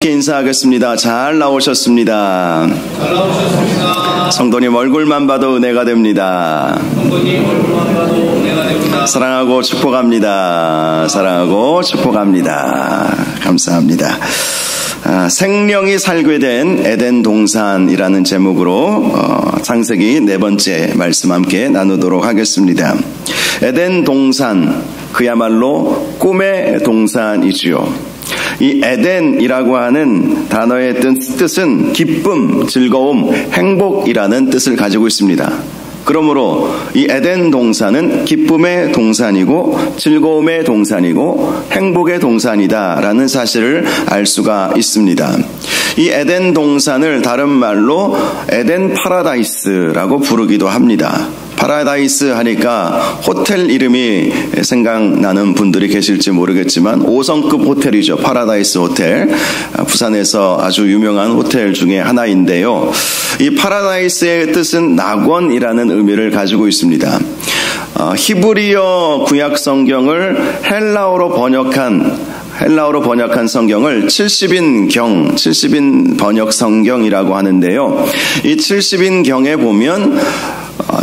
함께 인사하겠습니다. 잘 나오셨습니다. 잘 나오셨습니다. 성도님 얼굴만 봐도 은혜가 됩니다. 성도님 얼굴만 봐도 은혜가 됩니다. 사랑하고 축복합니다. 사랑하고 축복합니다. 감사합니다. 생명이 살게 된 에덴 동산이라는 제목으로 창세기 4번째 말씀 함께 나누도록 하겠습니다. 에덴 동산, 그야말로 꿈의 동산이지요. 이 에덴이라고 하는 단어의 뜻은 기쁨, 즐거움, 행복이라는 뜻을 가지고 있습니다. 그러므로 이 에덴 동산은 기쁨의 동산이고 즐거움의 동산이고 행복의 동산이다라는 사실을 알 수가 있습니다. 이 에덴 동산을 다른 말로 에덴 파라다이스라고 부르기도 합니다. 파라다이스 하니까 호텔 이름이 생각나는 분들이 계실지 모르겠지만 5성급 호텔이죠. 파라다이스 호텔. 부산에서 아주 유명한 호텔 중에 하나인데요. 이 파라다이스의 뜻은 낙원이라는 의미를 가지고 있습니다. 히브리어 구약 성경을 헬라어로 번역한 성경을 70인 번역 성경이라고 하는데요. 이 70인경에 보면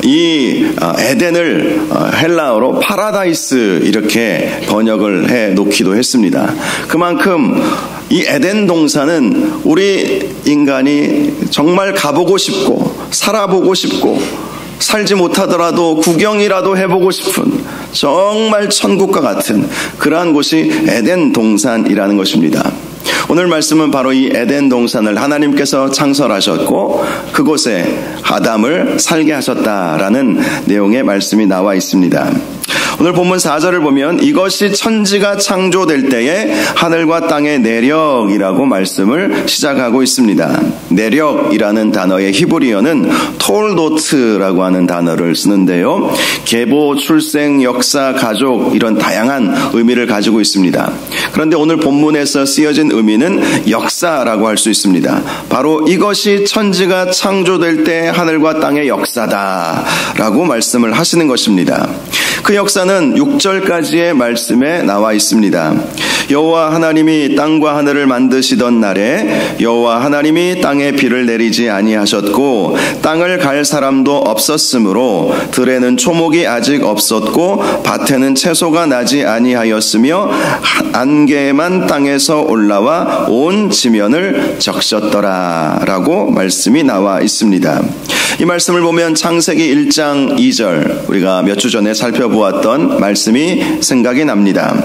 이 에덴을 헬라어로 파라다이스 이렇게 번역을 해 놓기도 했습니다. 그만큼 이 에덴 동산은 우리 인간이 정말 가보고 싶고 살아보고 싶고 살지 못하더라도 구경이라도 해보고 싶은 정말 천국과 같은 그러한 곳이 에덴 동산이라는 것입니다. 오늘 말씀은 바로 이 에덴 동산을 하나님께서 창설하셨고 그곳에 아담을 살게 하셨다라는 내용의 말씀이 나와 있습니다. 오늘 본문 4절을 보면 이것이 천지가 창조될 때에 하늘과 땅의 내력이라고 말씀을 시작하고 있습니다. 내력이라는 단어의 히브리어는 톨도트라고 하는 단어를 쓰는데요. 계보, 출생, 역사, 가족 이런 다양한 의미를 가지고 있습니다. 그런데 오늘 본문에서 쓰여진 의미는 역사라고 할 수 있습니다. 바로 이것이 천지가 창조될 때 하늘과 땅의 역사다라고 말씀을 하시는 것입니다. 그 역사는 6절까지의 말씀에 나와 있습니다. 여호와 하나님이 땅과 하늘을 만드시던 날에 여호와 하나님이 땅에 비를 내리지 아니하셨고 땅을 갈 사람도 없었으므로 들에는 초목이 아직 없었고 밭에는 채소가 나지 아니하였으며 안개만 땅에서 올라와 온 지면을 적셨더라 라고 말씀이 나와 있습니다. 이 말씀을 보면 창세기 1장 2절 우리가 몇 주 전에 살펴보았던 말씀이 생각이 납니다.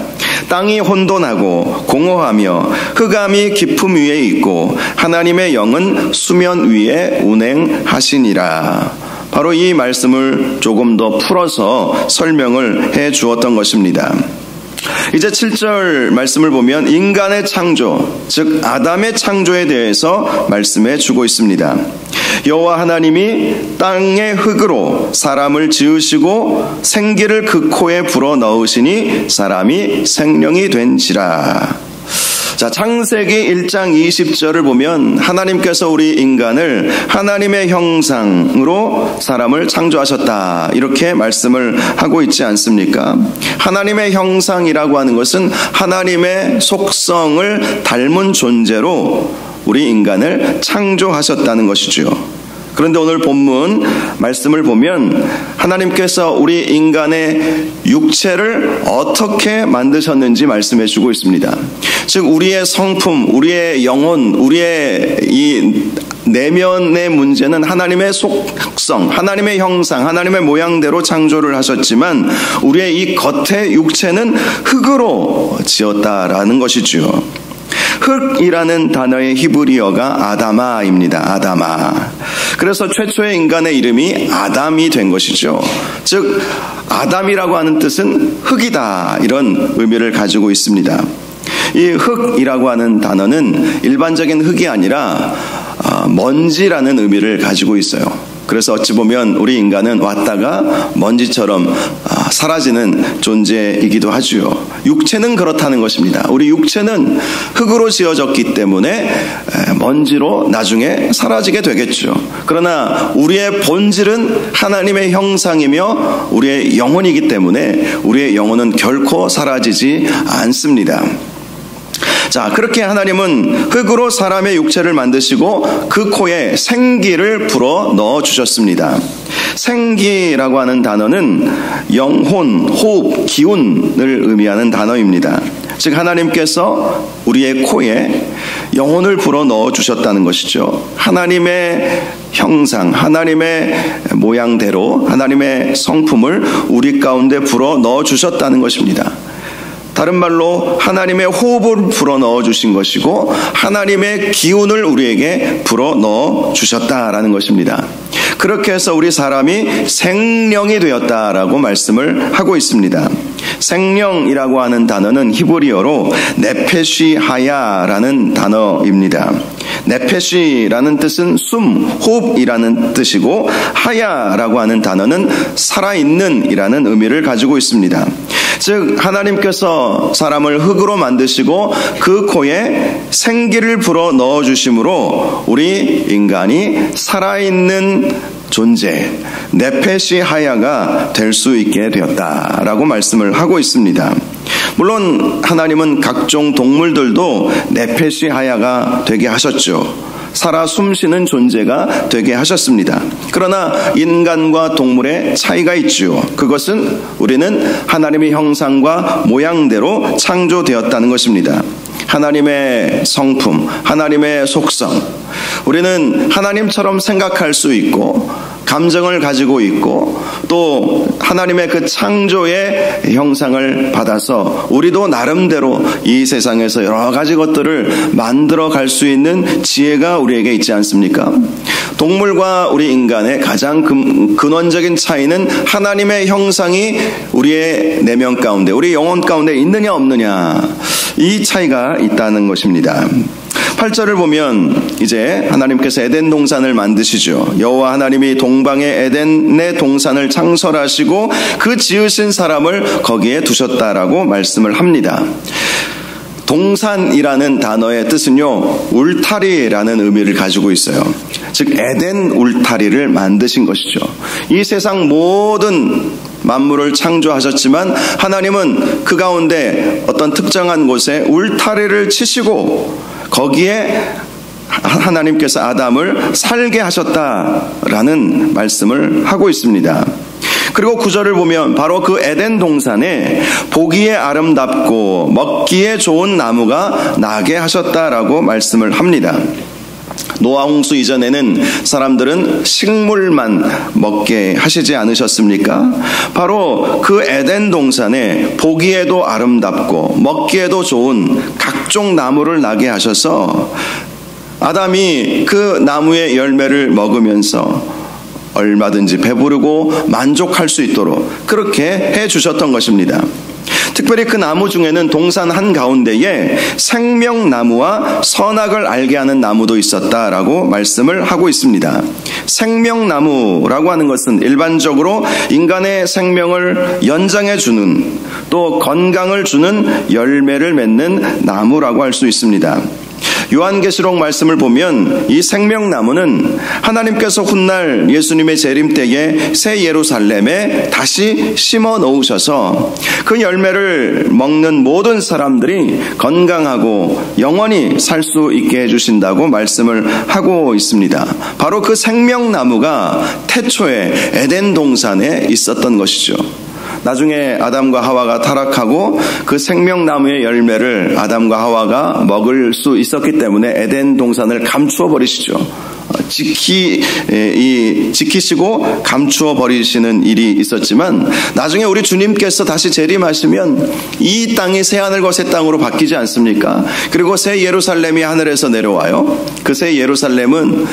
땅이 혼돈하고 공허하며 흑암이 깊음 위에 있고 하나님의 영은 수면 위에 운행하시니라. 바로 이 말씀을 조금 더 풀어서 설명을 해 주었던 것입니다. 이제 7절 말씀을 보면 인간의 창조, 즉 아담의 창조에 대해서 말씀해 주고 있습니다. 여호와 하나님이 땅의 흙으로 사람을 지으시고 생기를 그 코에 불어 넣으시니 사람이 생명이 된지라. 자, 창세기 1장 20절을 보면 하나님께서 우리 인간을 하나님의 형상으로 사람을 창조하셨다 이렇게 말씀을 하고 있지 않습니까? 하나님의 형상이라고 하는 것은 하나님의 속성을 닮은 존재로 우리 인간을 창조하셨다는 것이죠. 그런데 오늘 본문 말씀을 보면 하나님께서 우리 인간의 육체를 어떻게 만드셨는지 말씀해 주고 있습니다. 즉 우리의 성품, 우리의 영혼, 우리의 이 내면의 문제는 하나님의 속성, 하나님의 형상, 하나님의 모양대로 창조를 하셨지만 우리의 이 겉의 육체는 흙으로 지었다라는 것이죠. 흙이라는 단어의 히브리어가 아다마입니다. 아다마. 그래서 최초의 인간의 이름이 아담이 된 것이죠. 즉 아담이라고 하는 뜻은 흙이다 이런 의미를 가지고 있습니다. 이 흙이라고 하는 단어는 일반적인 흙이 아니라 먼지라는 의미를 가지고 있어요. 그래서 어찌 보면 우리 인간은 왔다가 먼지처럼 사라지는 존재이기도 하죠. 육체는 그렇다는 것입니다. 우리 육체는 흙으로 지어졌기 때문에 먼지로 나중에 사라지게 되겠죠. 그러나 우리의 본질은 하나님의 형상이며 우리의 영혼이기 때문에 우리의 영혼은 결코 사라지지 않습니다. 자, 그렇게 하나님은 흙으로 사람의 육체를 만드시고 그 코에 생기를 불어 넣어 주셨습니다. 생기라고 하는 단어는 영혼, 호흡, 기운을 의미하는 단어입니다. 즉 하나님께서 우리의 코에 영혼을 불어 넣어 주셨다는 것이죠. 하나님의 형상, 하나님의 모양대로 하나님의 성품을 우리 가운데 불어 넣어 주셨다는 것입니다. 다른 말로 하나님의 호흡을 불어 넣어 주신 것이고 하나님의 기운을 우리에게 불어 넣어 주셨다라는 것입니다. 그렇게 해서 우리 사람이 생령이 되었다라고 말씀을 하고 있습니다. 생령이라고 하는 단어는 히브리어로 네페시 하야라는 단어입니다. 네페시라는 뜻은 숨, 호흡이라는 뜻이고 하야라고 하는 단어는 살아있는 이라는 의미를 가지고 있습니다. 즉 하나님께서 사람을 흙으로 만드시고 그 코에 생기를 불어 넣어주심으로 우리 인간이 살아있는 존재, 네페시 하야가 될 수 있게 되었다라고 말씀을 하고 있습니다. 물론 하나님은 각종 동물들도 네페시 하야가 되게 하셨죠. 살아 숨쉬는 존재가 되게 하셨습니다. 그러나 인간과 동물의 차이가 있죠. 그것은 우리는 하나님의 형상과 모양대로 창조되었다는 것입니다. 하나님의 성품, 하나님의 속성, 우리는 하나님처럼 생각할 수 있고 감정을 가지고 있고 또 하나님의 그 창조의 형상을 받아서 우리도 나름대로 이 세상에서 여러 가지 것들을 만들어 갈 수 있는 지혜가 우리에게 있지 않습니까? 동물과 우리 인간의 가장 근원적인 차이는 하나님의 형상이 우리의 내면 가운데, 우리 영혼 가운데 있느냐 없느냐, 이 차이가 있다는 것입니다. 8절을 보면 이제 하나님께서 에덴 동산을 만드시죠. 여호와 하나님이 동방의 에덴의 동산을 창설하시고 그 지으신 사람을 거기에 두셨다라고 말씀을 합니다. 동산이라는 단어의 뜻은요, 울타리라는 의미를 가지고 있어요. 즉 에덴 울타리를 만드신 것이죠. 이 세상 모든 만물을 창조하셨지만 하나님은 그 가운데 어떤 특정한 곳에 울타리를 치시고 거기에 하나님께서 아담을 살게 하셨다라는 말씀을 하고 있습니다. 그리고 9절을 보면 바로 그 에덴 동산에 보기에 아름답고 먹기에 좋은 나무가 나게 하셨다라고 말씀을 합니다. 노아 홍수 이전에는 사람들은 식물만 먹게 하시지 않으셨습니까? 바로 그 에덴 동산에 보기에도 아름답고 먹기에도 좋은 각종 나무를 나게 하셔서 아담이 그 나무의 열매를 먹으면서 얼마든지 배부르고 만족할 수 있도록 그렇게 해주셨던 것입니다. 특별히 그 나무 중에는 동산 한가운데에 생명나무와 선악을 알게 하는 나무도 있었다라고 말씀을 하고 있습니다. 생명나무라고 하는 것은 일반적으로 인간의 생명을 연장해 주는, 또 건강을 주는 열매를 맺는 나무라고 할 수 있습니다. 요한계시록 말씀을 보면 이 생명나무는 하나님께서 훗날 예수님의 재림 때에 새 예루살렘에 다시 심어 놓으셔서 그 열매를 먹는 모든 사람들이 건강하고 영원히 살 수 있게 해주신다고 말씀을 하고 있습니다. 바로 그 생명나무가 태초에 에덴 동산에 있었던 것이죠. 나중에 아담과 하와가 타락하고 그 생명나무의 열매를 아담과 하와가 먹을 수 있었기 때문에 에덴 동산을 감추어 버리시죠. 지키시고 감추어 버리시는 일이 있었지만 나중에 우리 주님께서 다시 재림하시면 이 땅이 새하늘과 새 땅으로 바뀌지 않습니까? 그리고 새 예루살렘이 하늘에서 내려와요. 그 새 예루살렘은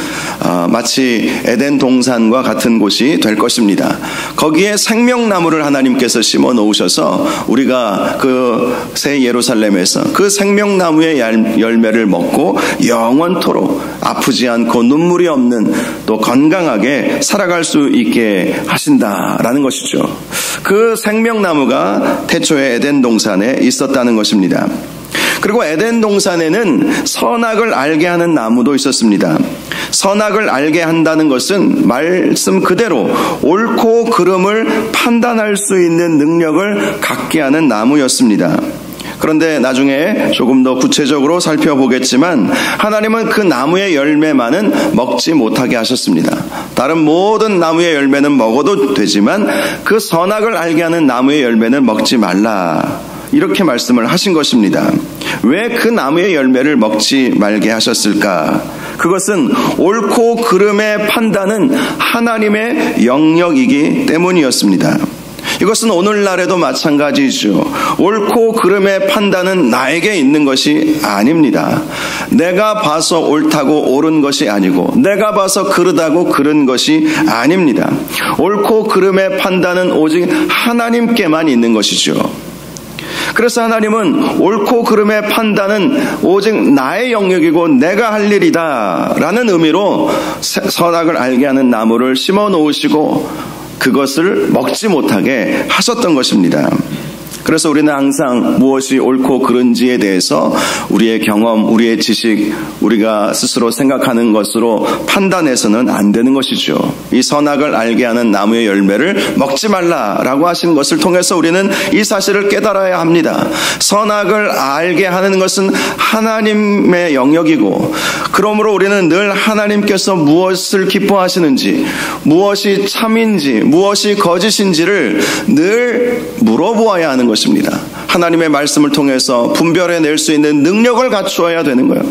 마치 에덴 동산과 같은 곳이 될 것입니다. 거기에 생명나무를 하나님께서 심어 놓으셔서 우리가 그 새 예루살렘에서 그 생명나무의 열매를 먹고 영원토록 아프지 않고 눈물이 없는, 또 건강하게 살아갈 수 있게 하신다라는 것이죠. 그 생명나무가 태초에 에덴 동산에 있었다는 것입니다. 그리고 에덴 동산에는 선악을 알게 하는 나무도 있었습니다. 선악을 알게 한다는 것은 말씀 그대로 옳고 그름을 판단할 수 있는 능력을 갖게 하는 나무였습니다. 그런데 나중에 조금 더 구체적으로 살펴보겠지만 하나님은 그 나무의 열매만은 먹지 못하게 하셨습니다. 다른 모든 나무의 열매는 먹어도 되지만 그 선악을 알게 하는 나무의 열매는 먹지 말라, 이렇게 말씀을 하신 것입니다. 왜 그 나무의 열매를 먹지 말게 하셨을까? 그것은 옳고 그름의 판단은 하나님의 영역이기 때문이었습니다. 이것은 오늘날에도 마찬가지죠. 옳고 그름의 판단은 나에게 있는 것이 아닙니다. 내가 봐서 옳다고 옳은 것이 아니고 내가 봐서 그르다고 그른 것이 아닙니다. 옳고 그름의 판단은 오직 하나님께만 있는 것이죠. 그래서 하나님은 옳고 그름의 판단은 오직 나의 영역이고 내가 할 일이다 라는 의미로 선악을 알게 하는 나무를 심어 놓으시고 그것을 먹지 못하게 하셨던 것입니다. 그래서 우리는 항상 무엇이 옳고 그른지에 대해서 우리의 경험, 우리의 지식, 우리가 스스로 생각하는 것으로 판단해서는 안 되는 것이죠. 이 선악을 알게 하는 나무의 열매를 먹지 말라라고 하신 것을 통해서 우리는 이 사실을 깨달아야 합니다. 선악을 알게 하는 것은 하나님의 영역이고, 그러므로 우리는 늘 하나님께서 무엇을 기뻐하시는지, 무엇이 참인지, 무엇이 거짓인지를 늘 물어보아야 하는 것입니다. 하나님의 말씀을 통해서 분별해낼 수 있는 능력을 갖추어야 되는 거예요.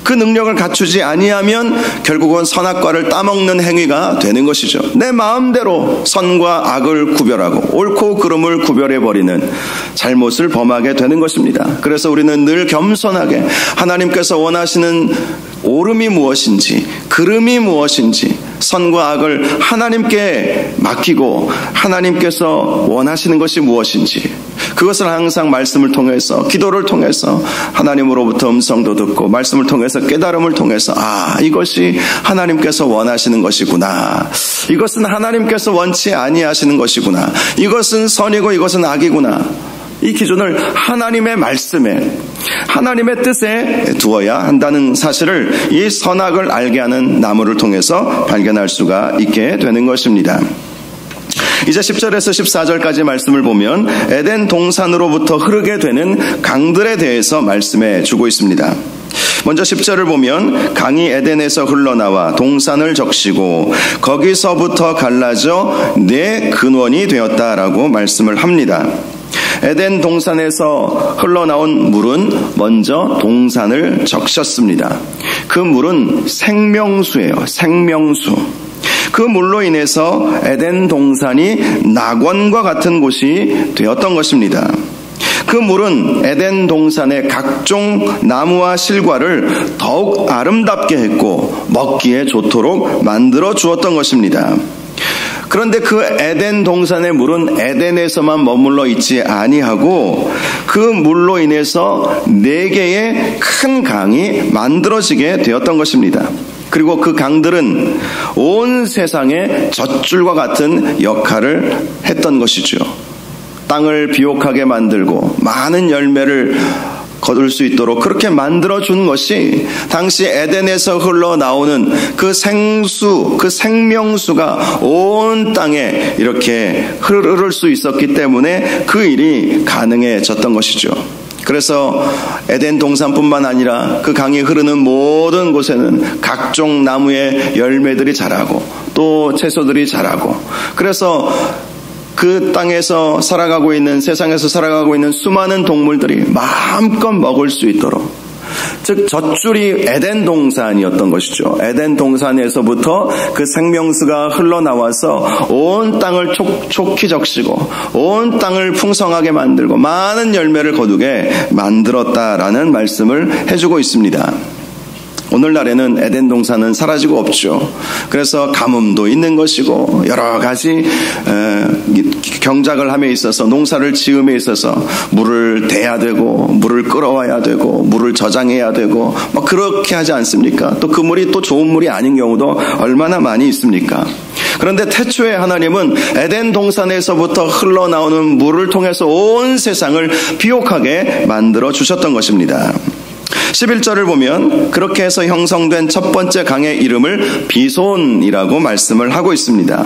그 능력을 갖추지 아니하면 결국은 선악과를 따먹는 행위가 되는 것이죠. 내 마음대로 선과 악을 구별하고 옳고 그름을 구별해버리는 잘못을 범하게 되는 것입니다. 그래서 우리는 늘 겸손하게 하나님께서 원하시는 옳음이 무엇인지, 그름이 무엇인지, 선과 악을 하나님께 맡기고 하나님께서 원하시는 것이 무엇인지 그것을 항상 말씀을 통해서, 기도를 통해서 하나님으로부터 음성도 듣고 말씀을 통해서 깨달음을 통해서 이것이 하나님께서 원하시는 것이구나, 이것은 하나님께서 원치 아니하시는 것이구나, 이것은 선이고 이것은 악이구나, 이 기준을 하나님의 말씀에, 하나님의 뜻에 두어야 한다는 사실을 이 선악을 알게 하는 나무를 통해서 발견할 수가 있게 되는 것입니다. 이제 10절에서 14절까지 말씀을 보면 에덴 동산으로부터 흐르게 되는 강들에 대해서 말씀해 주고 있습니다. 먼저 10절을 보면 강이 에덴에서 흘러나와 동산을 적시고 거기서부터 갈라져 네 근원이 되었다라고 말씀을 합니다. 에덴 동산에서 흘러나온 물은 먼저 동산을 적셨습니다. 그 물은 생명수예요. 생명수. 그 물로 인해서 에덴 동산이 낙원과 같은 곳이 되었던 것입니다. 그 물은 에덴 동산의 각종 나무와 실과를 더욱 아름답게 했고 먹기에 좋도록 만들어 주었던 것입니다. 그런데 그 에덴 동산의 물은 에덴에서만 머물러 있지 아니하고 그 물로 인해서 4개의 큰 강이 만들어지게 되었던 것입니다. 그리고 그 강들은 온 세상의 젖줄과 같은 역할을 했던 것이죠. 땅을 비옥하게 만들고 많은 열매를 거둘 수 있도록 그렇게 만들어준 것이 당시 에덴에서 흘러나오는 그 생수, 그 생명수가 온 땅에 이렇게 흐를 수 있었기 때문에 그 일이 가능해졌던 것이죠. 그래서 에덴 동산뿐만 아니라 그 강이 흐르는 모든 곳에는 각종 나무의 열매들이 자라고 또 채소들이 자라고, 그래서 그 땅에서 살아가고 있는, 세상에서 살아가고 있는 수많은 동물들이 마음껏 먹을 수 있도록, 즉 젖줄이 에덴 동산이었던 것이죠. 에덴 동산에서부터 그 생명수가 흘러나와서 온 땅을 촉히 적시고 온 땅을 풍성하게 만들고 많은 열매를 거두게 만들었다라는 말씀을 해주고 있습니다. 오늘날에는 에덴 동산은 사라지고 없죠. 그래서 가뭄도 있는 것이고 여러 가지 경작을 함에 있어서, 농사를 지음에 있어서 물을 대야 되고 물을 끌어와야 되고 물을 저장해야 되고 그렇게 하지 않습니까? 또 그 물이 또 좋은 물이 아닌 경우도 얼마나 많이 있습니까? 그런데 태초에 하나님은 에덴 동산에서부터 흘러나오는 물을 통해서 온 세상을 비옥하게 만들어 주셨던 것입니다. 11절을 보면 그렇게 해서 형성된 첫 번째 강의 이름을 비손이라고 말씀을 하고 있습니다.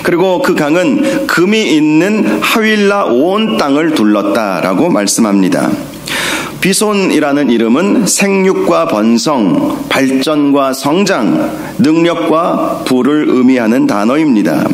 그리고 그 강은 금이 있는 하윌라 온 땅을 둘렀다라고 말씀합니다. 비손이라는 이름은 생육과 번성, 발전과 성장, 능력과 부를 의미하는 단어입니다.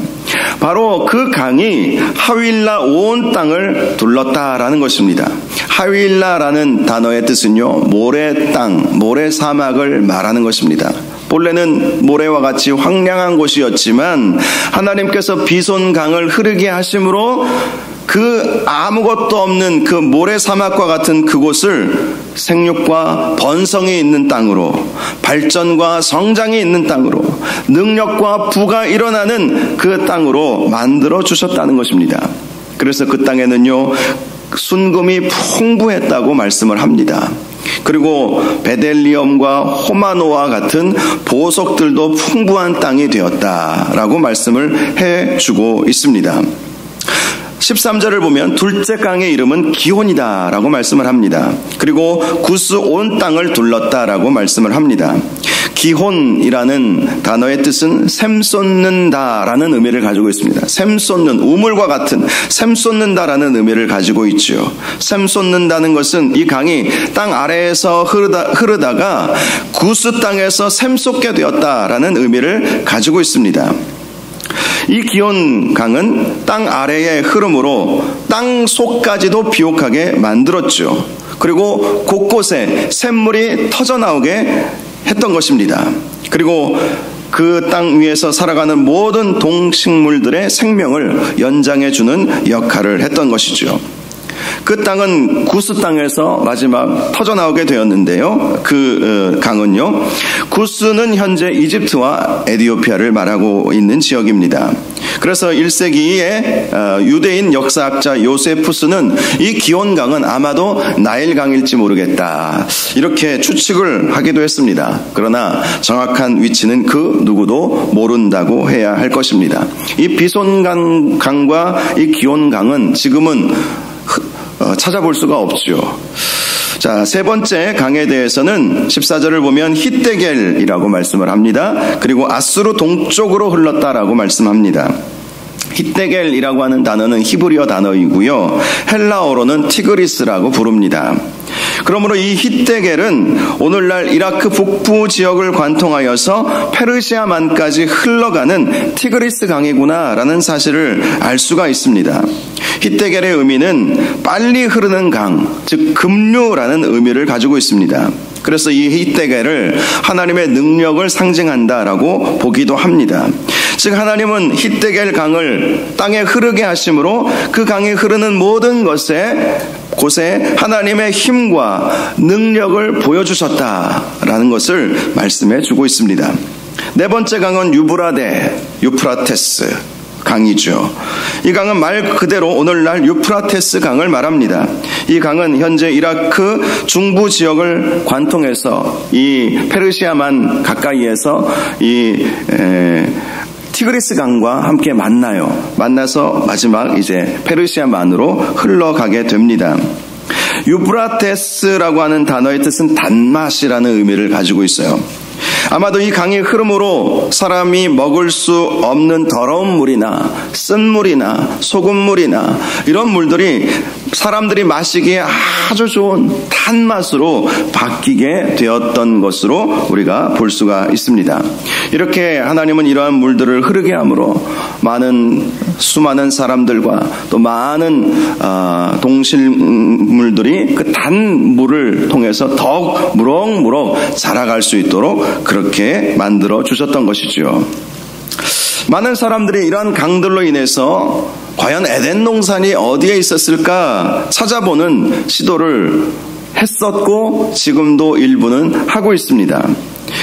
바로 그 강이 하윌라 온 땅을 둘렀다라는 것입니다. 하윌라라는 단어의 뜻은요, 모래 땅, 모래 사막을 말하는 것입니다. 본래는 모래와 같이 황량한 곳이었지만 하나님께서 비손강을 흐르게 하심으로 그 아무것도 없는 그 모래 사막과 같은 그곳을 생육과 번성이 있는 땅으로, 발전과 성장이 있는 땅으로, 능력과 부가 일어나는 그 땅으로 만들어 주셨다는 것입니다. 그래서 그 땅에는요, 순금이 풍부했다고 말씀을 합니다. 그리고 베델리엄과 호마노와 같은 보석들도 풍부한 땅이 되었다라고 말씀을 해주고 있습니다. 13절을 보면 둘째 강의 이름은 기혼이다 라고 말씀을 합니다. 그리고 구스 온 땅을 둘렀다라고 말씀을 합니다. 기혼이라는 단어의 뜻은 샘 쏟는다 라는 의미를 가지고 있습니다. 샘 쏟는, 우물과 같은 샘 쏟는다라는 의미를 가지고 있죠. 샘 쏟는다는 것은 이 강이 땅 아래에서 흐르다가 구스 땅에서 샘 쏟게 되었다라는 의미를 가지고 있습니다. 이 기온 강은 땅 아래의 흐름으로 땅 속까지도 비옥하게 만들었죠. 그리고 곳곳에 샘물이 터져나오게 했던 것입니다. 그리고 그 땅 위에서 살아가는 모든 동식물들의 생명을 연장해주는 역할을 했던 것이죠. 그 땅은 구스 땅에서 마지막 터져나오게 되었는데요. 그 강은요, 구스는 현재 이집트와 에티오피아를 말하고 있는 지역입니다. 그래서 1세기에 유대인 역사학자 요세푸스는 이 기온강은 아마도 나일강일지 모르겠다, 이렇게 추측을 하기도 했습니다. 그러나 정확한 위치는 그 누구도 모른다고 해야 할 것입니다. 이 비손강과 이 기온강은 지금은 찾아볼 수가 없죠. 자, 세 번째 강에 대해서는 14절을 보면 히데겔이라고 말씀을 합니다. 그리고 아수르 동쪽으로 흘렀다라고 말씀합니다. 히데겔이라고 하는 단어는 히브리어 단어이고요, 헬라어로는 티그리스라고 부릅니다. 그러므로 이 히데겔은 오늘날 이라크 북부 지역을 관통하여서 페르시아만까지 흘러가는 티그리스 강이구나라는 사실을 알 수가 있습니다. 히데겔의 의미는 빨리 흐르는 강, 즉 급류라는 의미를 가지고 있습니다. 그래서 이 히데겔을 하나님의 능력을 상징한다라고 보기도 합니다. 즉 하나님은 히데겔 강을 땅에 흐르게 하심으로 그 강이 흐르는 모든 곳에 하나님의 힘과 능력을 보여주셨다라는 것을 말씀해 주고 있습니다. 네 번째 강은 유프라테스 강이죠. 이 강은 말 그대로 오늘날 유프라테스 강을 말합니다. 이 강은 현재 이라크 중부 지역을 관통해서 이 페르시아만 가까이에서 이 티그리스 강과 함께 만나서 마지막 이제 페르시아만으로 흘러가게 됩니다. 유프라테스라고 하는 단어의 뜻은 단맛이라는 의미를 가지고 있어요. 아마도 이 강의 흐름으로 사람이 먹을 수 없는 더러운 물이나 쓴물이나 소금물이나 이런 물들이 사람들이 마시기에 아주 좋은 단맛으로 바뀌게 되었던 것으로 우리가 볼 수가 있습니다. 이렇게 하나님은 이러한 물들을 흐르게 함으로 수많은 사람들과 또 많은 동식물들이 그 단물을 통해서 더욱 무럭무럭 자라갈 수 있도록 그렇게 만들어 주셨던 것이죠. 많은 사람들이 이러한 강들로 인해서 과연 에덴 동산이 어디에 있었을까 찾아보는 시도를 했었고 지금도 일부는 하고 있습니다.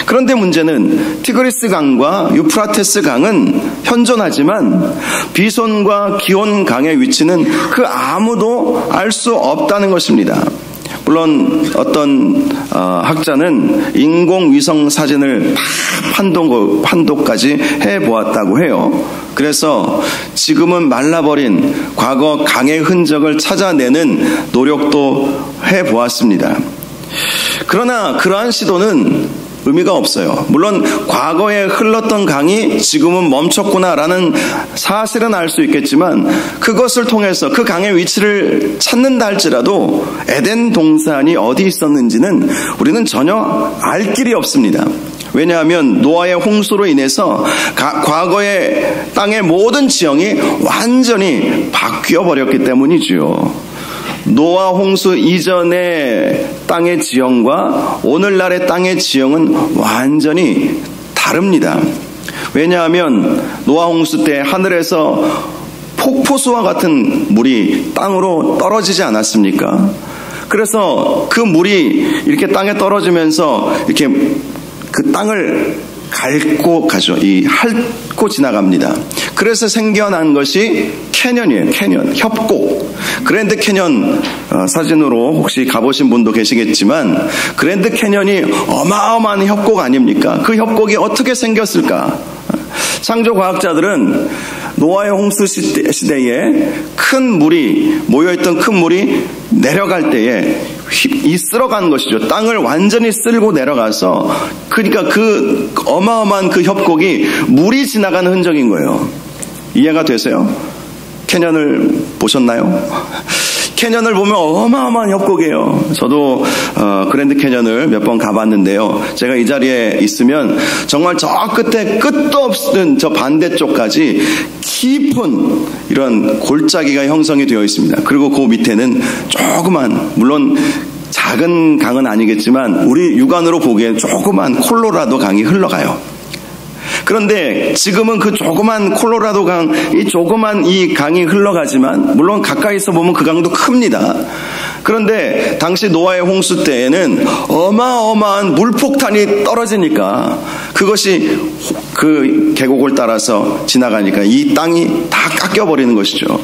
그런데 문제는 티그리스 강과 유프라테스 강은 현존하지만 비손과 기온 강의 위치는 그 아무도 알 수 없다는 것입니다. 물론 어떤 학자는 인공위성 사진을 다 판도까지 해보았다고 해요. 그래서 지금은 말라버린 과거 강의 흔적을 찾아내는 노력도 해보았습니다. 그러나 그러한 시도는 의미가 없어요. 물론 과거에 흘렀던 강이 지금은 멈췄구나라는 사실은 알 수 있겠지만 그것을 통해서 그 강의 위치를 찾는다 할지라도 에덴 동산이 어디 있었는지는 우리는 전혀 알 길이 없습니다. 왜냐하면 노아의 홍수로 인해서 과거의 땅의 모든 지형이 완전히 바뀌어 버렸기 때문이지요. 노아 홍수 이전의 땅의 지형과 오늘날의 땅의 지형은 완전히 다릅니다. 왜냐하면 노아 홍수 때 하늘에서 폭포수와 같은 물이 땅으로 떨어지지 않았습니까? 그래서 그 물이 이렇게 땅에 떨어지면서 이렇게 그 땅을 갉고 가죠. 핥고 지나갑니다. 그래서 생겨난 것이 캐년이에요. 캐년, 협곡. 그랜드 캐년 사진으로 혹시 가보신 분도 계시겠지만 그랜드 캐년이 어마어마한 협곡 아닙니까? 그 협곡이 어떻게 생겼을까? 창조과학자들은 노아의 홍수 시대에 큰 물이 모여있던 큰 물이 내려갈 때에 쓸어간 것이죠. 땅을 완전히 쓸고 내려가서 그러니까 그 어마어마한 그 협곡이 물이 지나가는 흔적인 거예요. 이해가 되세요? 캐년을 보셨나요? 캐년을 보면 어마어마한 협곡이에요. 저도 그랜드 캐년을 몇 번 가봤는데요. 제가 이 자리에 있으면 정말 저 끝에 끝도 없는 저 반대쪽까지 깊은 이런 골짜기가 형성이 되어 있습니다. 그리고 그 밑에는 조그만, 물론 작은 강은 아니겠지만 우리 육안으로 보기엔 조그만 콜로라도 강이 흘러가요. 그런데 지금은 그 조그만 콜로라도 강, 이 조그만 이 강이 흘러가지만 물론 가까이서 보면 그 강도 큽니다. 그런데 당시 노아의 홍수 때에는 어마어마한 물폭탄이 떨어지니까 그것이 그 계곡을 따라서 지나가니까 이 땅이 다 깎여버리는 것이죠.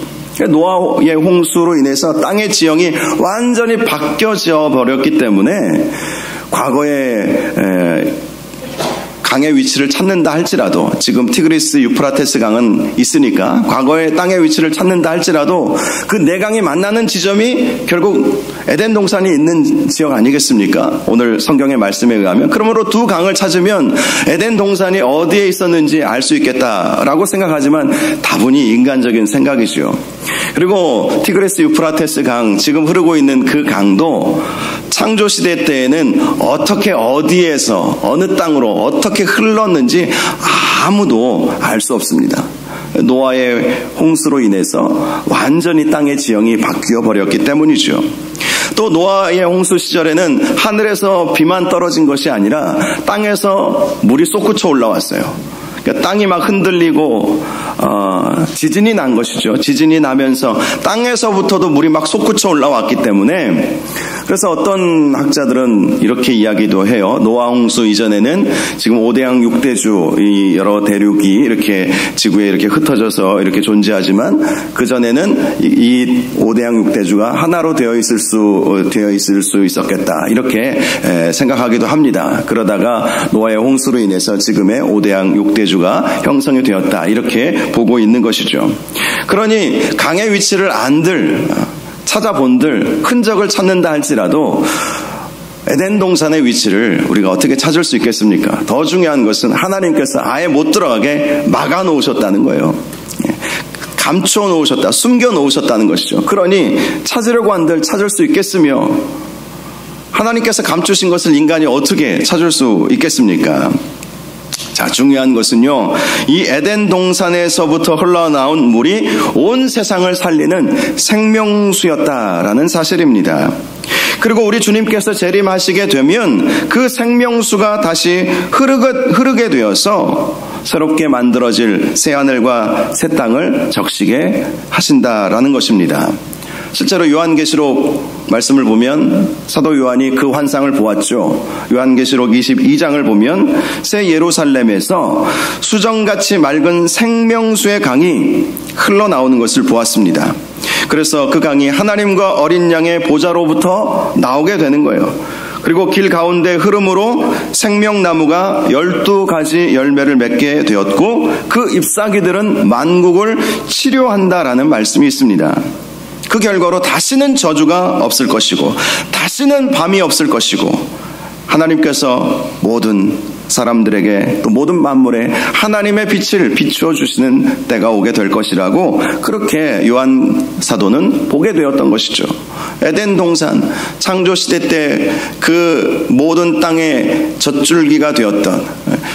노아의 홍수로 인해서 땅의 지형이 완전히 바뀌어져 버렸기 때문에 과거에 강의 위치를 찾는다 할지라도 지금 티그리스 유프라테스 강은 있으니까 과거의 땅의 위치를 찾는다 할지라도 그 네 강이 만나는 지점이 결국 에덴 동산이 있는 지역 아니겠습니까? 오늘 성경의 말씀에 의하면 그러므로 두 강을 찾으면 에덴 동산이 어디에 있었는지 알 수 있겠다라고 생각하지만 다분히 인간적인 생각이죠. 그리고 티그리스 유프라테스 강 지금 흐르고 있는 그 강도 창조시대 때에는 어떻게 어디에서 어느 땅으로 어떻게 흘렀는지 아무도 알 수 없습니다. 노아의 홍수로 인해서 완전히 땅의 지형이 바뀌어 버렸기 때문이죠. 또 노아의 홍수 시절에는 하늘에서 비만 떨어진 것이 아니라 땅에서 물이 솟구쳐 올라왔어요. 그러니까 땅이 막 흔들리고 지진이 난 것이죠. 지진이 나면서 땅에서부터도 물이 막 솟구쳐 올라왔기 때문에 그래서 어떤 학자들은 이렇게 이야기도 해요. 노아 홍수 이전에는 지금 5대양 6대주 이 여러 대륙이 이렇게 지구에 이렇게 흩어져서 이렇게 존재하지만 그 전에는 이 5대양 6대주가 하나로 되어 있을 수 있었겠다 이렇게 생각하기도 합니다. 그러다가 노아의 홍수로 인해서 지금의 5대양 6대주가 형성이 되었다 이렇게 보고 있는 것이죠. 그러니 강의 위치를 찾아본들 흔적을 찾는다 할지라도 에덴 동산의 위치를 우리가 어떻게 찾을 수 있겠습니까? 더 중요한 것은 하나님께서 아예 못 들어가게 막아 놓으셨다는 거예요. 감춰 놓으셨다, 숨겨 놓으셨다는 것이죠. 그러니 찾으려고 한들 찾을 수 있겠으며 하나님께서 감추신 것을 인간이 어떻게 찾을 수 있겠습니까? 자, 중요한 것은요, 이 에덴 동산에서부터 흘러나온 물이 온 세상을 살리는 생명수였다라는 사실입니다. 그리고 우리 주님께서 재림하시게 되면 그 생명수가 다시 흐르게 되어서 새롭게 만들어질 새하늘과 새 땅을 적시게 하신다라는 것입니다. 실제로 요한계시록 말씀을 보면 사도 요한이 그 환상을 보았죠. 요한계시록 22장을 보면 새 예루살렘에서 수정같이 맑은 생명수의 강이 흘러나오는 것을 보았습니다. 그래서 그 강이 하나님과 어린 양의 보좌로부터 나오게 되는 거예요. 그리고 길 가운데 흐름으로 생명나무가 12가지 열매를 맺게 되었고 그 잎사귀들은 만국을 치료한다라는 말씀이 있습니다. 그 결과로 다시는 저주가 없을 것이고 다시는 밤이 없을 것이고 하나님께서 모든 사람들에게 또 모든 만물에 하나님의 빛을 비추어 주시는 때가 오게 될 것이라고 그렇게 요한 사도는 보게 되었던 것이죠. 에덴 동산 창조시대 때 그 모든 땅의 젖줄기가 되었던,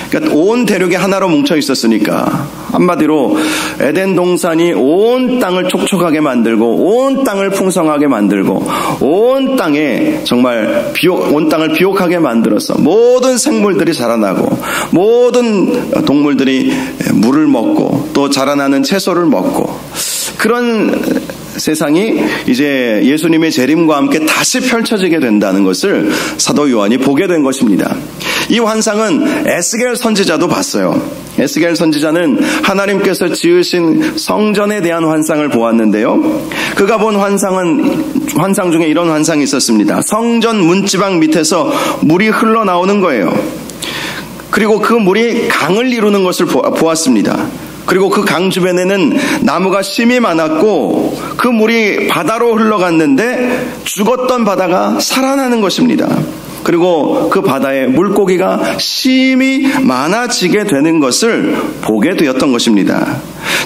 그러니까 온 대륙이 하나로 뭉쳐 있었으니까 한마디로 에덴 동산이 온 땅을 촉촉하게 만들고 온 땅을 풍성하게 만들고 온 땅에 정말 온 땅을 비옥하게 만들어서 모든 생물들이 자라나고 모든 동물들이 물을 먹고 또 자라나는 채소를 먹고, 그런 세상이 이제 예수님의 재림과 함께 다시 펼쳐지게 된다는 것을 사도 요한이 보게 된 것입니다. 이 환상은 에스겔 선지자도 봤어요. 에스겔 선지자는 하나님께서 지으신 성전에 대한 환상을 보았는데요. 그가 본 환상 중에 이런 환상이 있었습니다. 성전 문지방 밑에서 물이 흘러나오는 거예요. 그리고 그 물이 강을 이루는 것을 보았습니다. 그리고 그 강 주변에는 나무가 심이 많았고 그 물이 바다로 흘러갔는데 죽었던 바다가 살아나는 것입니다. 그리고 그 바다에 물고기가 심이 많아지게 되는 것을 보게 되었던 것입니다.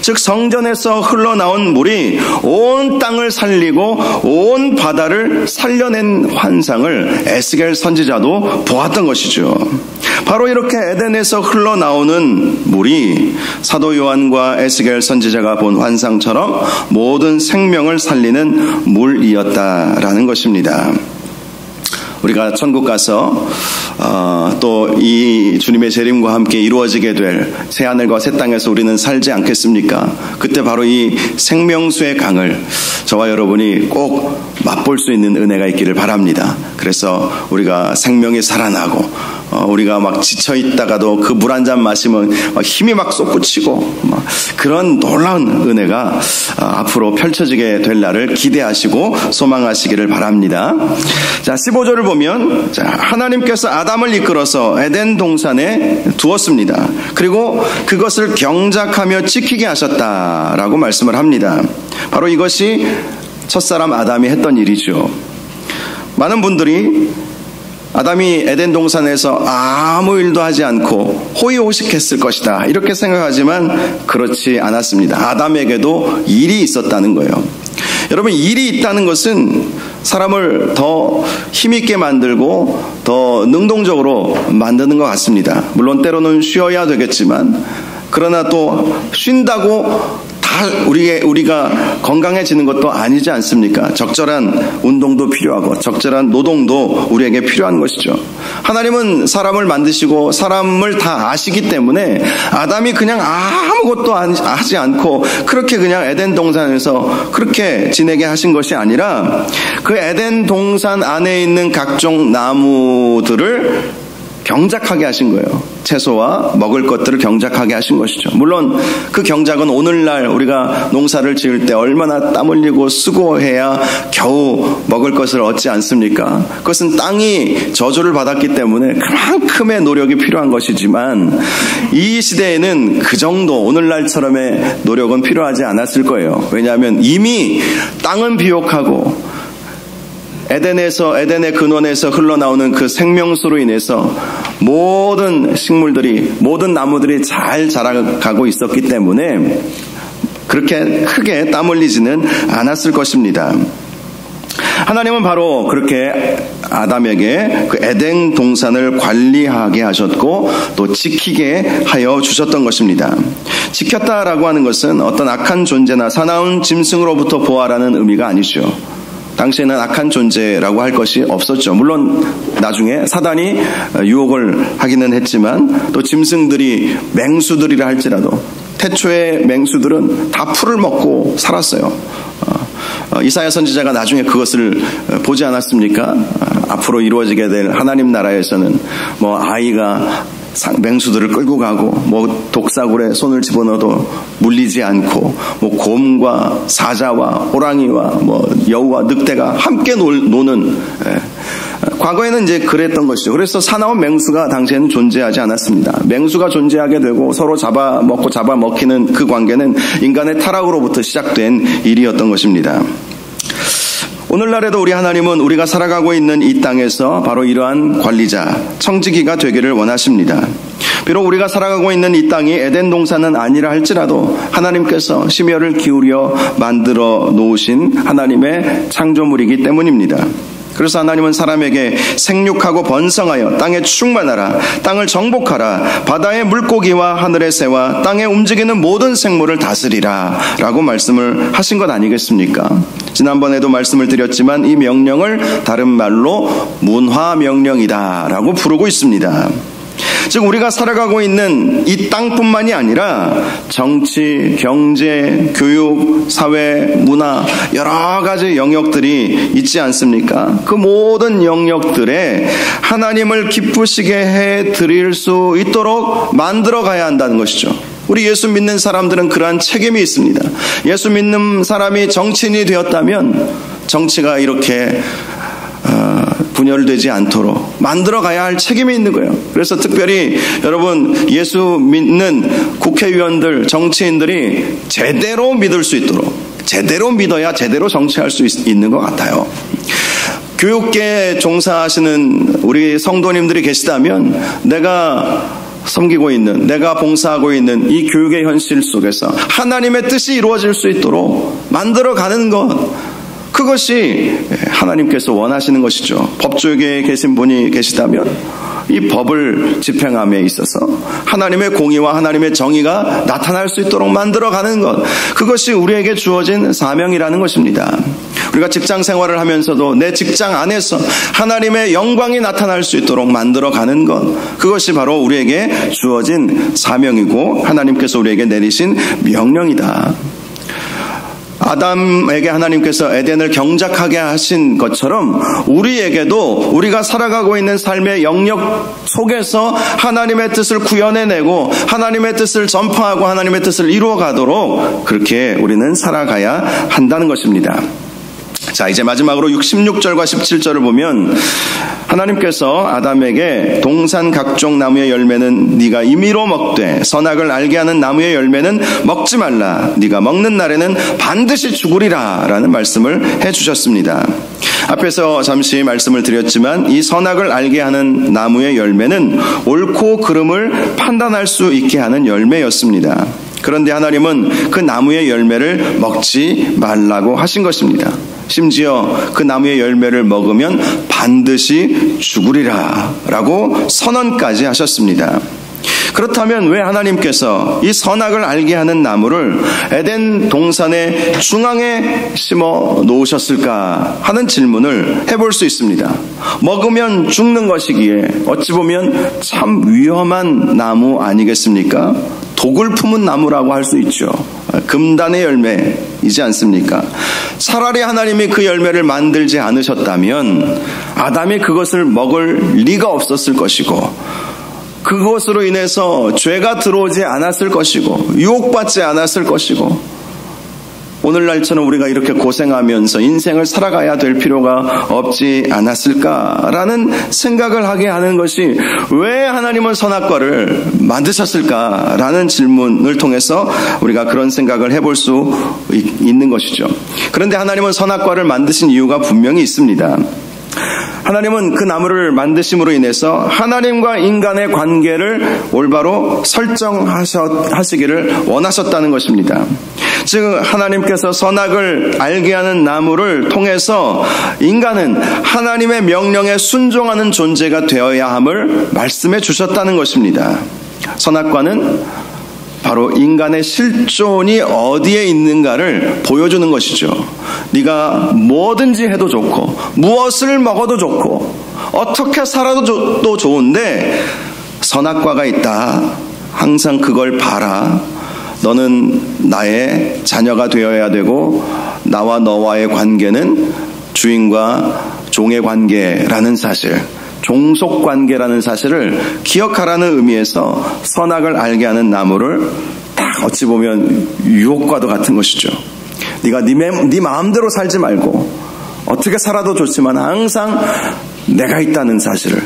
즉 성전에서 흘러나온 물이 온 땅을 살리고 온 바다를 살려낸 환상을 에스겔 선지자도 보았던 것이죠. 바로 이렇게 에덴에서 흘러나오는 물이 사도 요한과 에스겔 선지자가 본 환상처럼 모든 생명을 살리는 물이었다라는 것입니다. 우리가 천국 가서 또 이 주님의 재림과 함께 이루어지게 될 새하늘과 새 땅에서 우리는 살지 않겠습니까? 그때 바로 이 생명수의 강을 저와 여러분이 꼭 맛볼 수 있는 은혜가 있기를 바랍니다. 그래서 우리가 생명이 살아나고 우리가 막 지쳐 있다가도 그 물 한 잔 마시면 막 힘이 막 솟구치고 그런 놀라운 은혜가 앞으로 펼쳐지게 될 날을 기대하시고 소망하시기를 바랍니다. 자, 15절을 보면 하나님께서 아담을 이끌어서 에덴 동산에 두었습니다. 그리고 그것을 경작하며 지키게 하셨다라고 말씀을 합니다. 바로 이것이 첫사람 아담이 했던 일이죠. 많은 분들이 아담이 에덴 동산에서 아무 일도 하지 않고 호의호식했을 것이다 이렇게 생각하지만 그렇지 않았습니다. 아담에게도 일이 있었다는 거예요. 여러분, 일이 있다는 것은 사람을 더 힘있게 만들고 더 능동적으로 만드는 것 같습니다. 물론 때로는 쉬어야 되겠지만, 그러나 또 쉰다고 다 우리가 건강해지는 것도 아니지 않습니까? 적절한 운동도 필요하고 적절한 노동도 우리에게 필요한 것이죠. 하나님은 사람을 만드시고 사람을 다 아시기 때문에 아담이 그냥 아무것도 하지 않고 그렇게 그냥 에덴 동산에서 그렇게 지내게 하신 것이 아니라 그 에덴 동산 안에 있는 각종 나무들을 경작하게 하신 거예요. 채소와 먹을 것들을 경작하게 하신 것이죠. 물론 그 경작은 오늘날 우리가 농사를 지을 때 얼마나 땀 흘리고 수고해야 겨우 먹을 것을 얻지 않습니까? 그것은 땅이 저주를 받았기 때문에 그만큼의 노력이 필요한 것이지만 이 시대에는 그 정도 오늘날처럼의 노력은 필요하지 않았을 거예요. 왜냐하면 이미 땅은 비옥하고 에덴의 근원에서 흘러나오는 그 생명수로 인해서 모든 식물들이, 모든 나무들이 잘 자라가고 있었기 때문에 그렇게 크게 땀 흘리지는 않았을 것입니다. 하나님은 바로 그렇게 아담에게 그 에덴 동산을 관리하게 하셨고 또 지키게 하여 주셨던 것입니다. 지켰다라고 하는 것은 어떤 악한 존재나 사나운 짐승으로부터 보호하라는 의미가 아니죠. 당시에는 악한 존재라고 할 것이 없었죠. 물론 나중에 사단이 유혹을 하기는 했지만 또 짐승들이 맹수들이라 할지라도 태초의 맹수들은 다 풀을 먹고 살았어요. 이사야 선지자가 나중에 그것을 보지 않았습니까? 앞으로 이루어지게 될 하나님 나라에서는 아이가 맹수들을 끌고 가고 독사굴에 손을 집어넣어도 물리지 않고 곰과 사자와 호랑이와 여우와 늑대가 함께 노는, 과거에는 이제 그랬던 것이죠. 그래서 사나운 맹수가 당시에는 존재하지 않았습니다. 맹수가 존재하게 되고 서로 잡아먹히는 그 관계는 인간의 타락으로부터 시작된 일이었던 것입니다. 오늘날에도 우리 하나님은 우리가 살아가고 있는 이 땅에서 바로 이러한 관리자, 청지기가 되기를 원하십니다. 비록 우리가 살아가고 있는 이 땅이 에덴 동산은 아니라 할지라도 하나님께서 심혈을 기울여 만들어 놓으신 하나님의 창조물이기 때문입니다. 그래서 하나님은 사람에게 생육하고 번성하여 땅에 충만하라, 땅을 정복하라, 바다의 물고기와 하늘의 새와 땅에 움직이는 모든 생물을 다스리라 라고 말씀을 하신 것 아니겠습니까? 지난번에도 말씀을 드렸지만 이 명령을 다른 말로 문화명령이다 라고 부르고 있습니다. 즉 우리가 살아가고 있는 이 땅뿐만이 아니라 정치, 경제, 교육, 사회, 문화 여러 가지 영역들이 있지 않습니까? 그 모든 영역들에 하나님을 기쁘시게 해드릴 수 있도록 만들어 가야 한다는 것이죠. 우리 예수 믿는 사람들은 그러한 책임이 있습니다. 예수 믿는 사람이 정치인이 되었다면 정치가 이렇게 분열되지 않도록 만들어 가야 할 책임이 있는 거예요. 그래서 특별히 여러분 예수 믿는 국회의원들, 정치인들이 제대로 믿을 수 있도록, 제대로 믿어야 제대로 정치할 수 있는 것 같아요. 교육계에 종사하시는 우리 성도님들이 계시다면 내가 섬기고 있는, 내가 봉사하고 있는 이 교육의 현실 속에서 하나님의 뜻이 이루어질 수 있도록 만들어 가는 것, 그것이 하나님께서 원하시는 것이죠. 법조계에 계신 분이 계시다면 이 법을 집행함에 있어서 하나님의 공의와 하나님의 정의가 나타날 수 있도록 만들어가는 것, 그것이 우리에게 주어진 사명이라는 것입니다. 우리가 직장 생활을 하면서도 내 직장 안에서 하나님의 영광이 나타날 수 있도록 만들어가는 것, 그것이 바로 우리에게 주어진 사명이고 하나님께서 우리에게 내리신 명령이다. 아담에게 하나님께서 에덴을 경작하게 하신 것처럼 우리에게도 우리가 살아가고 있는 삶의 영역 속에서 하나님의 뜻을 구현해내고 하나님의 뜻을 전파하고 하나님의 뜻을 이루어가도록 그렇게 우리는 살아가야 한다는 것입니다. 자, 이제 마지막으로 16절과 17절을 보면 하나님께서 아담에게 동산 각종 나무의 열매는 네가 임의로 먹되 선악을 알게 하는 나무의 열매는 먹지 말라. 네가 먹는 날에는 반드시 죽으리라 라는 말씀을 해주셨습니다. 앞에서 잠시 말씀을 드렸지만 이 선악을 알게 하는 나무의 열매는 옳고 그름을 판단할 수 있게 하는 열매였습니다. 그런데 하나님은 그 나무의 열매를 먹지 말라고 하신 것입니다. 심지어 그 나무의 열매를 먹으면 반드시 죽으리라 라고 선언까지 하셨습니다. 그렇다면 왜 하나님께서 이 선악을 알게 하는 나무를 에덴 동산의 중앙에 심어 놓으셨을까 하는 질문을 해볼 수 있습니다. 먹으면 죽는 것이기에 어찌 보면 참 위험한 나무 아니겠습니까? 독을 품은 나무라고 할 수 있죠. 금단의 열매이지 않습니까? 차라리 하나님이 그 열매를 만들지 않으셨다면 아담이 그것을 먹을 리가 없었을 것이고 그것으로 인해서 죄가 들어오지 않았을 것이고 유혹받지 않았을 것이고 오늘날처럼 우리가 이렇게 고생하면서 인생을 살아가야 될 필요가 없지 않았을까라는 생각을 하게 하는 것이 왜 하나님은 선악과를 만드셨을까라는 질문을 통해서 우리가 그런 생각을 해볼 수 있는 것이죠. 그런데 하나님은 선악과를 만드신 이유가 분명히 있습니다. 하나님은 그 나무를 만드심으로 인해서 하나님과 인간의 관계를 올바로 설정하시기를 원하셨다는 것입니다. 즉 하나님께서 선악을 알게 하는 나무를 통해서 인간은 하나님의 명령에 순종하는 존재가 되어야 함을 말씀해 주셨다는 것입니다. 선악과는 바로 인간의 실존이 어디에 있는가를 보여주는 것이죠. 네가 뭐든지 해도 좋고 무엇을 먹어도 좋고 어떻게 살아도 또 좋은데 선악과가 있다. 항상 그걸 봐라. 너는 나의 자녀가 되어야 되고 나와 너와의 관계는 주인과 종의 관계라는 사실, 종속관계라는 사실을 기억하라는 의미에서 선악을 알게 하는 나무를 딱 어찌 보면 유혹과도 같은 것이죠. 네가 네 마음대로 살지 말고 어떻게 살아도 좋지만 항상 내가 있다는 사실을,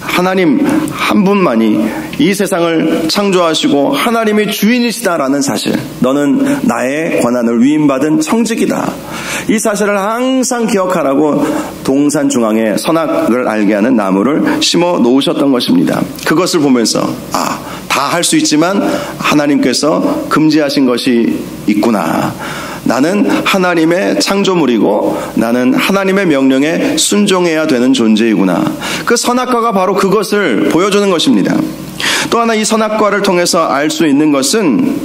하나님 한 분만이 이 세상을 창조하시고 하나님이 주인이시다라는 사실, 너는 나의 권한을 위임받은 청직이다, 이 사실을 항상 기억하라고 동산 중앙에 선악을 알게 하는 나무를 심어 놓으셨던 것입니다. 그것을 보면서 다 할 수 있지만 하나님께서 금지하신 것이 있구나, 나는 하나님의 창조물이고 나는 하나님의 명령에 순종해야 되는 존재이구나, 그 선악과가 바로 그것을 보여주는 것입니다. 또 하나 이 선악과를 통해서 알 수 있는 것은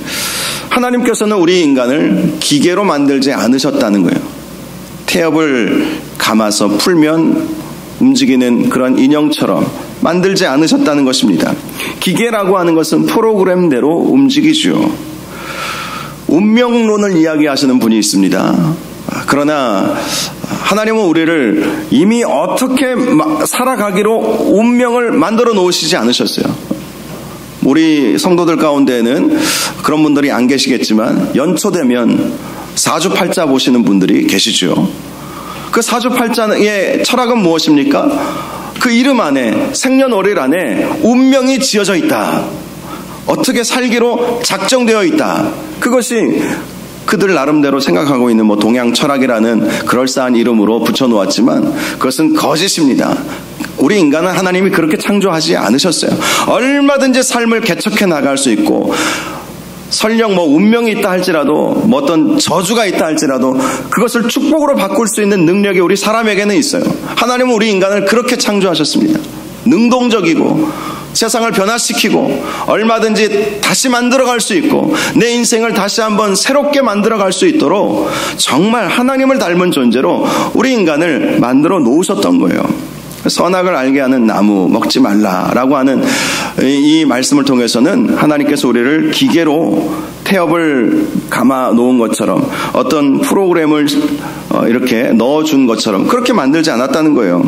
하나님께서는 우리 인간을 기계로 만들지 않으셨다는 거예요. 태엽을 감아서 풀면 움직이는 그런 인형처럼 만들지 않으셨다는 것입니다. 기계라고 하는 것은 프로그램대로 움직이죠. 운명론을 이야기하시는 분이 있습니다. 그러나 하나님은 우리를 이미 어떻게 살아가기로 운명을 만들어 놓으시지 않으셨어요. 우리 성도들 가운데는 그런 분들이 안 계시겠지만 연초되면 사주팔자 보시는 분들이 계시죠. 그 사주팔자의 철학은 무엇입니까? 그 이름 안에, 생년월일 안에 운명이 지어져 있다, 어떻게 살기로 작정되어 있다, 그것이 그들 나름대로 생각하고 있는 동양 철학이라는 그럴싸한 이름으로 붙여놓았지만 그것은 거짓입니다. 우리 인간은 하나님이 그렇게 창조하지 않으셨어요. 얼마든지 삶을 개척해 나갈 수 있고, 설령 운명이 있다 할지라도, 어떤 저주가 있다 할지라도 그것을 축복으로 바꿀 수 있는 능력이 우리 사람에게는 있어요. 하나님은 우리 인간을 그렇게 창조하셨습니다. 능동적이고 세상을 변화시키고 얼마든지 다시 만들어갈 수 있고 내 인생을 다시 한번 새롭게 만들어갈 수 있도록 정말 하나님을 닮은 존재로 우리 인간을 만들어 놓으셨던 거예요. 선악을 알게 하는 나무 먹지 말라라고 하는 이 말씀을 통해서는 하나님께서 우리를 기계로 태엽을 감아 놓은 것처럼, 어떤 프로그램을 이렇게 넣어준 것처럼 그렇게 만들지 않았다는 거예요.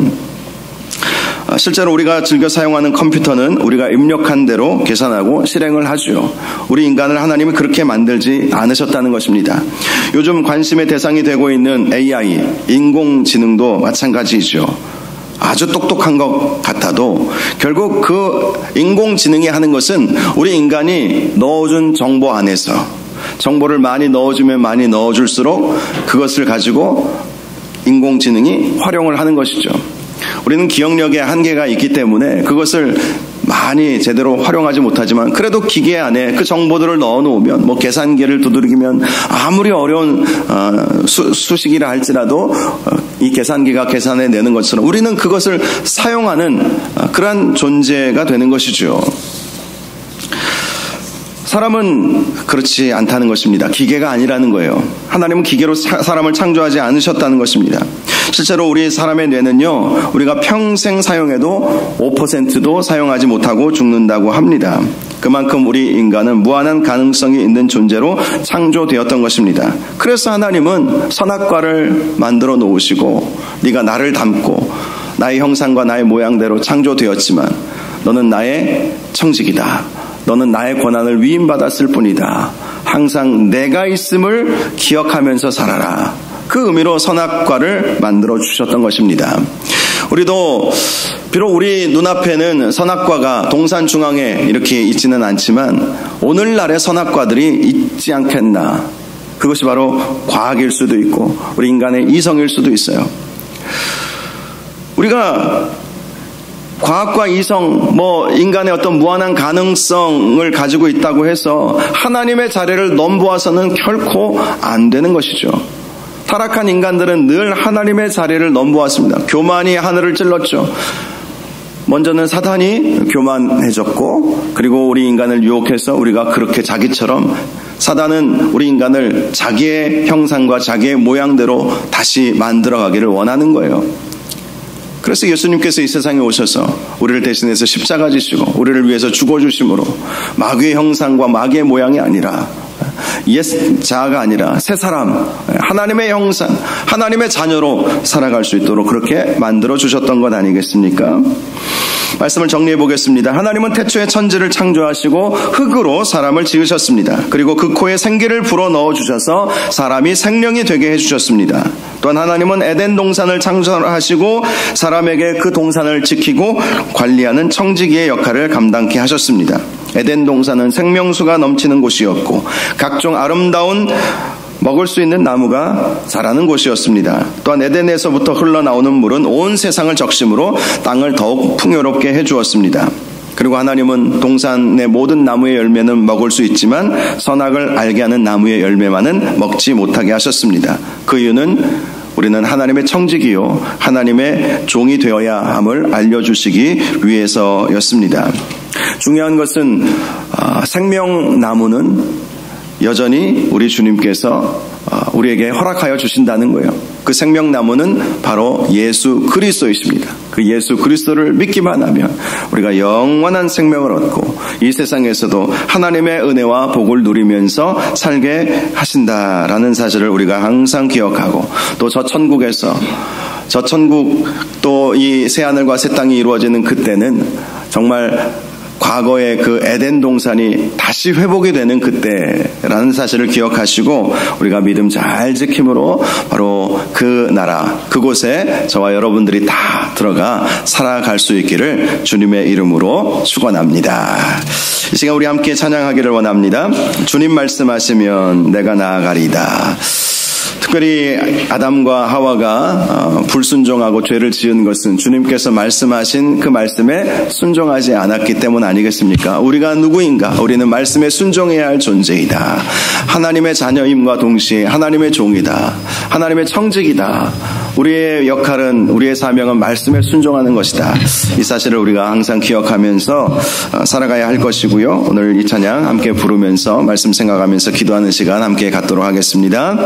실제로 우리가 즐겨 사용하는 컴퓨터는 우리가 입력한 대로 계산하고 실행을 하죠. 우리 인간을 하나님이 그렇게 만들지 않으셨다는 것입니다. 요즘 관심의 대상이 되고 있는 AI, 인공지능도 마찬가지이죠. 아주 똑똑한 것 같아도 결국 그 인공지능이 하는 것은 우리 인간이 넣어준 정보 안에서, 정보를 많이 넣어주면 많이 넣어줄수록 그것을 가지고 인공지능이 활용을 하는 것이죠. 우리는 기억력에 한계가 있기 때문에 그것을 많이 제대로 활용하지 못하지만 그래도 기계 안에 그 정보들을 넣어놓으면, 계산기를 두드리면 아무리 어려운 수식이라 할지라도 이 계산기가 계산해내는 것처럼 우리는 그것을 사용하는 그러한 존재가 되는 것이죠. 사람은 그렇지 않다는 것입니다. 기계가 아니라는 거예요. 하나님은 기계로 사람을 창조하지 않으셨다는 것입니다. 실제로 우리 사람의 뇌는요, 우리가 평생 사용해도 5%도 사용하지 못하고 죽는다고 합니다. 그만큼 우리 인간은 무한한 가능성이 있는 존재로 창조되었던 것입니다. 그래서 하나님은 선악과를 만들어 놓으시고, 네가 나를 닮고 나의 형상과 나의 모양대로 창조되었지만 너는 나의 청직이다, 너는 나의 권한을 위임받았을 뿐이다, 항상 내가 있음을 기억하면서 살아라, 그 의미로 선악과를 만들어 주셨던 것입니다. 우리도 비록 우리 눈앞에는 선악과가 동산 중앙에 이렇게 있지는 않지만 오늘날의 선악과들이 있지 않겠나. 그것이 바로 과학일 수도 있고 우리 인간의 이성일 수도 있어요. 우리가 과학과 이성, 인간의 어떤 무한한 가능성을 가지고 있다고 해서 하나님의 자리를 넘보아서는 결코 안 되는 것이죠. 타락한 인간들은 늘 하나님의 자리를 넘보았습니다. 교만이 하늘을 찔렀죠. 먼저는 사단이 교만해졌고, 그리고 우리 인간을 유혹해서 우리가 그렇게 자기처럼, 사단은 우리 인간을 자기의 형상과 자기의 모양대로 다시 만들어가기를 원하는 거예요. 그래서 예수님께서 이 세상에 오셔서 우리를 대신해서 십자가 지시고 우리를 위해서 죽어주심으로 마귀의 형상과 마귀의 모양이 아니라 옛 자아가 아니라 새 사람, 하나님의 형상, 하나님의 자녀로 살아갈 수 있도록 그렇게 만들어 주셨던 것 아니겠습니까? 말씀을 정리해 보겠습니다. 하나님은 태초에 천지를 창조하시고 흙으로 사람을 지으셨습니다. 그리고 그 코에 생기를 불어넣어 주셔서 사람이 생명이 되게 해주셨습니다. 또한 하나님은 에덴 동산을 창조하시고 사람에게 그 동산을 지키고 관리하는 청지기의 역할을 감당케 하셨습니다. 에덴 동산은 생명수가 넘치는 곳이었고 각종 아름다운 먹을 수 있는 나무가 자라는 곳이었습니다. 또한 에덴에서부터 흘러나오는 물은 온 세상을 적심으로 땅을 더욱 풍요롭게 해주었습니다. 그리고 하나님은 동산의 모든 나무의 열매는 먹을 수 있지만 선악을 알게 하는 나무의 열매만은 먹지 못하게 하셨습니다. 그 이유는 우리는 하나님의 청지기요 하나님의 종이 되어야 함을 알려주시기 위해서였습니다. 중요한 것은 생명나무는 여전히 우리 주님께서 우리에게 허락하여 주신다는 거예요. 그 생명나무는 바로 예수 그리스도이십니다. 그 예수 그리스도를 믿기만 하면 우리가 영원한 생명을 얻고 이 세상에서도 하나님의 은혜와 복을 누리면서 살게 하신다라는 사실을 우리가 항상 기억하고 또 저 천국에서 저 천국 또 이 새하늘과 새 땅이 이루어지는 그때는 정말 과거의 그 에덴 동산이 다시 회복이 되는 그때라는 사실을 기억하시고 우리가 믿음 잘 지킴으로 바로 그 나라 그곳에 저와 여러분들이 다 들어가 살아갈 수 있기를 주님의 이름으로 축원합니다. 이 시간 우리 함께 찬양하기를 원합니다. 주님 말씀하시면 내가 나아가리이다. 특별히 아담과 하와가 불순종하고 죄를 지은 것은 주님께서 말씀하신 그 말씀에 순종하지 않았기 때문 아니겠습니까? 우리가 누구인가? 우리는 말씀에 순종해야 할 존재이다. 하나님의 자녀임과 동시에 하나님의 종이다. 하나님의 청직이다. 우리의 역할은 우리의 사명은 말씀에 순종하는 것이다. 이 사실을 우리가 항상 기억하면서 살아가야 할 것이고요. 오늘 이 찬양 함께 부르면서 말씀 생각하면서 기도하는 시간 함께 갖도록 하겠습니다.